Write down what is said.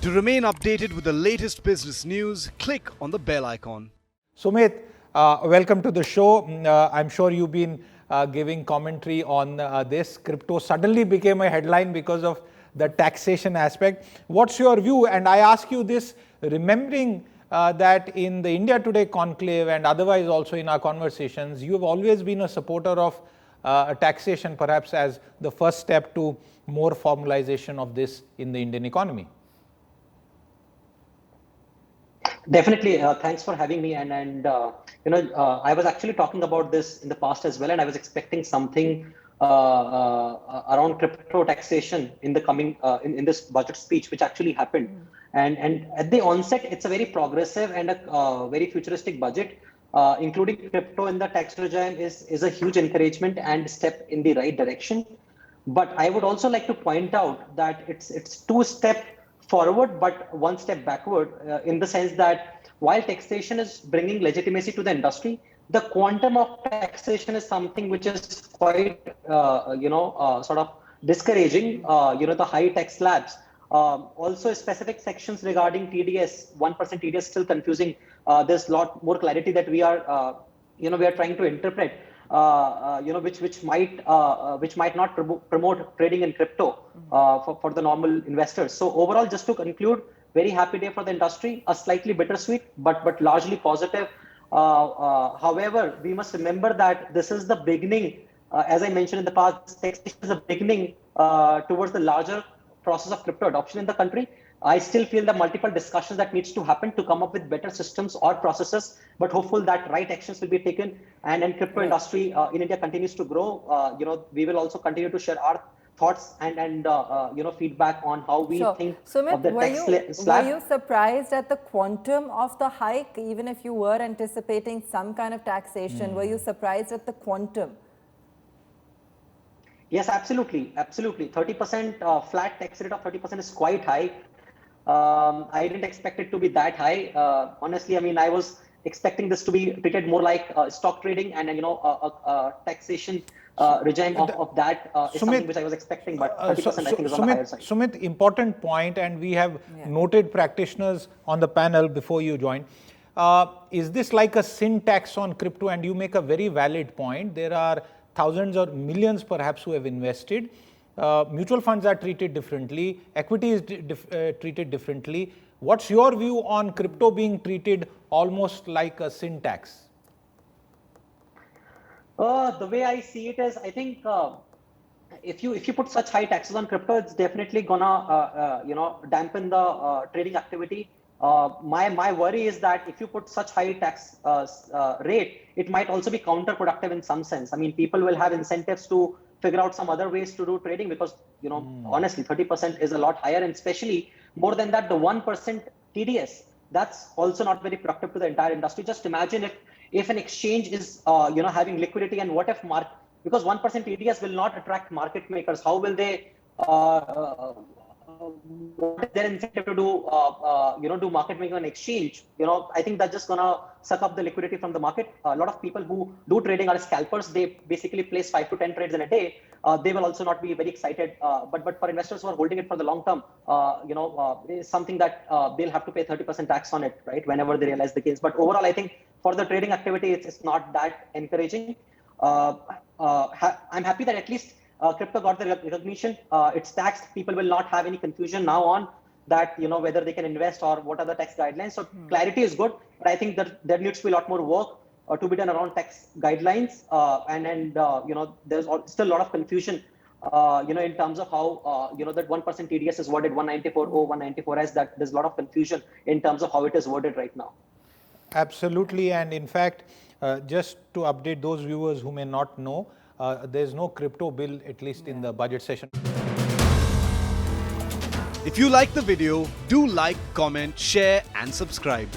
To remain updated with the latest business news, click on the bell icon. Sumit, welcome to the show. I'm sure you've been giving commentary on this. Crypto suddenly became a headline because of the taxation aspect. What's your view? And I ask you this, remembering that in the India Today conclave and otherwise also in our conversations, you have always been a supporter of taxation, perhaps as the first step to more formalization of this in the Indian economy. Definitely. Thanks for having me. I was actually talking about this in the past as well, and I was expecting something around crypto taxation in the coming in this budget speech, which actually happened. And at the onset, it's a very progressive and a very futuristic budget. Including crypto in the tax regime is a huge encouragement and step in the right direction. But I would also like to point out that it's two step forward, but one step backward, in the sense that while taxation is bringing legitimacy to the industry, the quantum of taxation is something which is quite, sort of discouraging. The high tax slabs. Also, specific sections regarding TDS, 1% TDS, still confusing. There's a lot more clarity that we are trying to interpret. Which might not promote trading in crypto for the normal investors. So overall, just to conclude, very happy day for the industry. A slightly bittersweet, but largely positive. However, we must remember that this is the beginning. As I mentioned in the past, taxation is the beginning towards the larger process of crypto adoption in the country. I still feel the multiple discussions that needs to happen to come up with better systems or processes, but hopeful that right actions will be taken and crypto industry in India continues to grow. We will also continue to share our thoughts and feedback on how we think Sumit, of the tax slab. Were you surprised at the quantum of the hike, even if you were anticipating some kind of taxation? Were you surprised at the quantum? Yes, absolutely. 30% flat tax rate of 30% is quite high. I didn't expect it to be that high. Honestly, I mean, I was expecting this to be treated more like stock trading and a taxation regime of that is something which I was expecting, but 30% I think is on the higher side. Sumit, important point, and we have noted practitioners on the panel before you joined. Is this like a sin tax on crypto? And you make a very valid point. There are thousands or millions perhaps who have invested. Mutual funds are treated differently. Equity is treated differently. What's your view on crypto being treated almost like a sin tax? The way I see it is, I think if you put such high taxes on crypto, it's definitely gonna dampen the trading activity. My worry is that if you put such high tax rate, it might also be counterproductive in some sense. I mean, people will have incentives to figure out some other ways to do trading because, honestly, 30% is a lot higher, and especially more than that, the 1% TDS, that's also not very productive to the entire industry. Just imagine if an exchange is, having liquidity, and what if because 1% TDS will not attract market makers, how will they, what is their incentive to do market making on exchange? I think that's just gonna suck up the liquidity from the market. A lot of people who do trading are scalpers. They basically place 5 to 10 trades in a day. They will also not be very excited. But for investors who are holding it for the long term, it's something that they'll have to pay 30% tax on it, right? Whenever they realize the gains. But overall, I think for the trading activity, it's not that encouraging. I'm happy that at least crypto got the recognition. It's taxed. People will not have any confusion now on that, whether they can invest or what are the tax guidelines. So clarity is good, but I think that there needs to be a lot more work to be done around tax guidelines. There's still a lot of confusion, in terms of how, that 1% TDS is worded 194, 194 as that. There's a lot of confusion in terms of how it is worded right now. Absolutely. And in fact, just to update those viewers who may not know, there's no crypto bill, at least in the budget session. If you like the video, do like, comment, share and subscribe.